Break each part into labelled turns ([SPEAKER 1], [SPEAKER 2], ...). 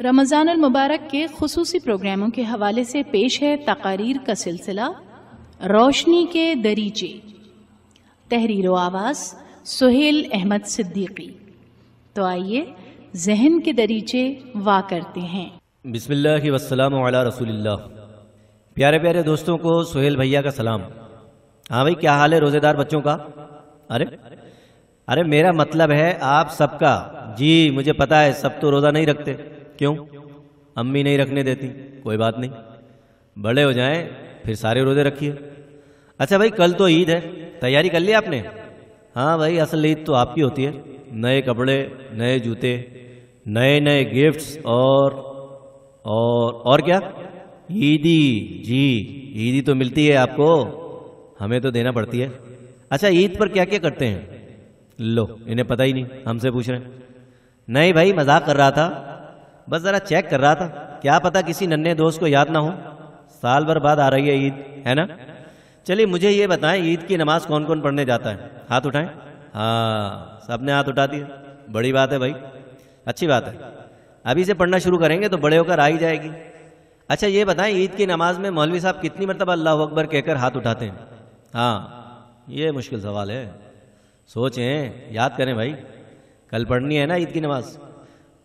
[SPEAKER 1] رمضان المبارک کے خصوصی پروگراموں کے حوالے سے پیش ہے تقاریر کا سلسلہ روشنی کے دریچے، تحریر و آواز سہیل احمد صدیقی۔ تو آئیے ذہن کے دریچے وا کرتے ہیں۔
[SPEAKER 2] بسم اللہ والسلام علی رسول اللہ۔ پیارے پیارے دوستوں کو سہیل بھیا کا سلام۔ ہاں بھائی، کیا حال ہے روزے دار بچوں کا؟ ارے میرا مطلب ہے آپ سب کا۔ جی مجھے پتا ہے سب تو روزہ نہیں رکھتے۔ کیوں؟ امی نہیں رکھنے دیتی، کوئی بات نہیں، بڑے ہو جائیں پھر سارے روزے رکھیے۔ اچھا بھائی، کل تو عید ہے، تیاری کر لی آپ نے؟ ہاں بھائی، اصل عید تو آپ کی ہوتی ہے، نئے کپڑے، نئے جوتے، نئے گفٹس اور کیا؟ عیدی۔ جی عیدی تو ملتی ہے آپ کو، ہمیں تو دینا پڑتی ہے۔ اچھا عید پر کیا کیا کرتے ہیں؟ لو، انہیں پتہ ہی نہیں، ہم سے پوچھ رہے ہیں۔ نہیں بھائی، مذاق کر رہا تھا، بس ذرا چیک کر رہا تھا، کیا پتا کسی ننھے دوست کو یاد نہ ہو، سال بھر بعد آ رہی ہے عید، ہے نا؟ چلیے مجھے یہ بتائیں، عید کی نماز کون کون پڑھنے جاتا ہے؟ ہاتھ اٹھائیں۔ ہاں سب نے ہاتھ اٹھا دیا، بڑی بات ہے بھائی، اچھی بات ہے، ابھی سے پڑھنا شروع کریں گے تو بڑے ہو کر آ ہی جائے گی۔ اچھا یہ بتائیں، عید کی نماز میں مولوی صاحب کتنی مرتبہ اللہ اکبر کہہ کر ہاتھ اٹھاتے ہیں؟ ہاں یہ مشکل سوال ہے، سوچیں، یاد کریں بھائی، کل پڑھنی ہے نا عید کی نماز۔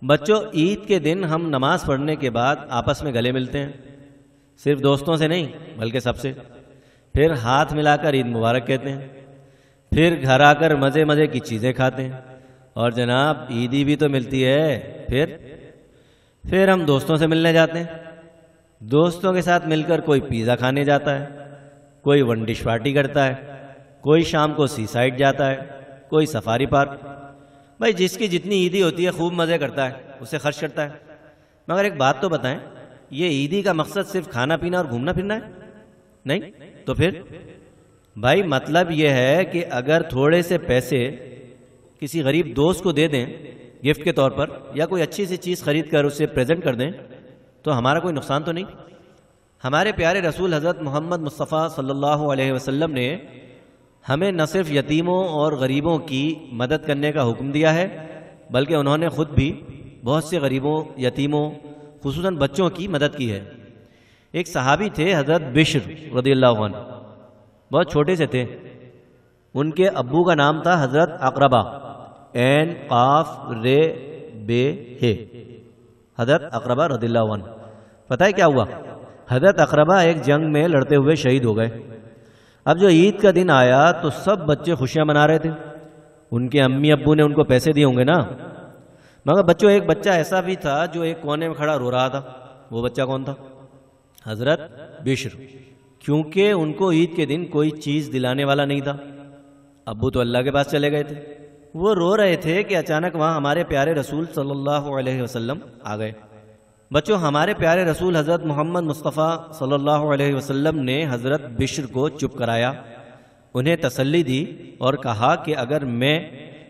[SPEAKER 2] بچوں، عید کے دن ہم نماز پڑھنے کے بعد آپس میں گلے ملتے ہیں، صرف دوستوں سے نہیں بلکہ سب سے، پھر ہاتھ ملا کر عید مبارک کہتے ہیں، پھر گھر آ کر مزے کی چیزیں کھاتے ہیں، اور جناب عیدی بھی تو ملتی ہے۔ پھر ہم دوستوں سے ملنے جاتے ہیں، دوستوں کے ساتھ مل کر کوئی پیزا کھانے جاتا ہے، کوئی ون ڈش پارٹی کرتا ہے، کوئی شام کو سی سائڈ جاتا ہے، کوئی سفاری پارک۔ بھائی جس کی جتنی عیدی ہوتی ہے خوب مزے کرتا ہے، اسے خرچ کرتا ہے۔ مگر ایک بات تو بتائیں، یہ عیدی کا مقصد صرف کھانا پینا اور گھومنا پھرنا ہے؟ نہیں تو پھر؟ بھائی مطلب یہ ہے کہ اگر تھوڑے سے پیسے کسی غریب دوست کو دے دیں گفٹ کے طور پر، یا کوئی اچھی سی چیز خرید کر اسے پریزنٹ کر دیں، تو ہمارا کوئی نقصان تو نہیں؟ ہمارے پیارے رسول حضرت محمد مصطفیٰ صلی اللہ علیہ وسلم نے ہمیں نہ صرف یتیموں اور غریبوں کی مدد کرنے کا حکم دیا ہے، بلکہ انہوں نے خود بھی بہت سے غریبوں، یتیموں، خصوصاً بچوں کی مدد کی ہے۔ ایک صحابی تھے حضرت بشر رضی اللہ عنہ، بہت چھوٹے سے تھے، ان کے ابو کا نام تھا حضرت اقربہ، عین قاف رے بے ہے، حضرت اقربہ رضی اللہ عنہ۔ پتہ ہے کیا ہوا؟ حضرت اقربہ ایک جنگ میں لڑتے ہوئے شہید ہو گئے۔ اب جو عید کا دن آیا تو سب بچے خوشیاں منا رہے تھے، ان کے امی ابو نے ان کو پیسے دیے ہوں گے نا۔ مگر بچوں، ایک بچہ ایسا بھی تھا جو ایک کونے میں کھڑا رو رہا تھا۔ وہ بچہ کون تھا؟ حضرت بشر، کیونکہ ان کو عید کے دن کوئی چیز دلانے والا نہیں تھا، ابو تو اللہ کے پاس چلے گئے تھے۔ وہ رو رہے تھے کہ اچانک وہاں ہمارے پیارے رسول صلی اللہ علیہ وسلم آ گئے۔ بچوں، ہمارے پیارے رسول حضرت محمد مصطفیٰ صلی اللہ علیہ وسلم نے حضرت بشر کو چپ کرایا، انہیں تسلی دی اور کہا کہ اگر میں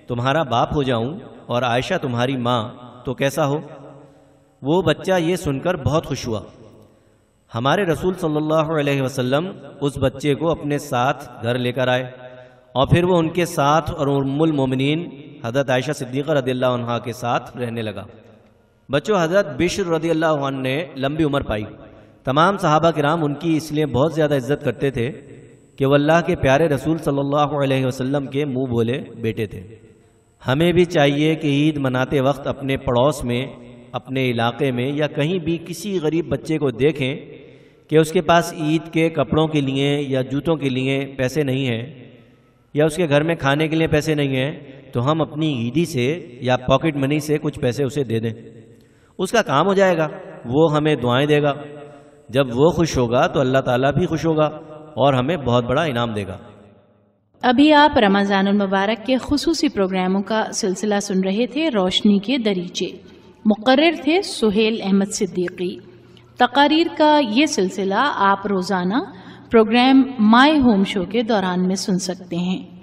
[SPEAKER 2] تمہارا باپ ہو جاؤں اور عائشہ تمہاری ماں تو کیسا ہو؟ وہ بچہ یہ سن کر بہت خوش ہوا۔ ہمارے رسول صلی اللہ علیہ وسلم اس بچے کو اپنے ساتھ گھر لے کر آئے، اور پھر وہ ان کے ساتھ اور ام المومنین حضرت عائشہ صدیقہ رضی اللہ عنہا کے ساتھ رہنے لگا۔ بچوں، حضرت بشر رضی اللہ عنہ نے لمبی عمر پائی۔ تمام صحابہ کرام ان کی اس لیے بہت زیادہ عزت کرتے تھے کہ وہ اللہ کے پیارے رسول صلی اللہ علیہ وسلم کے منہ بولے بیٹے تھے۔ ہمیں بھی چاہیے کہ عید مناتے وقت اپنے پڑوس میں، اپنے علاقے میں یا کہیں بھی کسی غریب بچے کو دیکھیں کہ اس کے پاس عید کے کپڑوں کے لیے یا جوتوں کے لیے پیسے نہیں ہیں، یا اس کے گھر میں کھانے کے لیے پیسے نہیں ہیں، تو ہم اپنی عیدی سے یا پاکٹ منی سے کچھ پیسے اسے دے دیں، اس کا کام ہو جائے گا، وہ ہمیں دعائیں دے گا۔ جب وہ خوش ہوگا تو اللہ تعالیٰ بھی خوش ہوگا اور ہمیں بہت بڑا انعام دے گا۔
[SPEAKER 1] ابھی آپ رمضان المبارک کے خصوصی پروگراموں کا سلسلہ سن رہے تھے، روشنی کے دریچے۔ مقرر تھے سہیل احمد صدیقی۔ تقاریر کا یہ سلسلہ آپ روزانہ پروگرام مائی ہوم شو کے دوران میں سن سکتے ہیں۔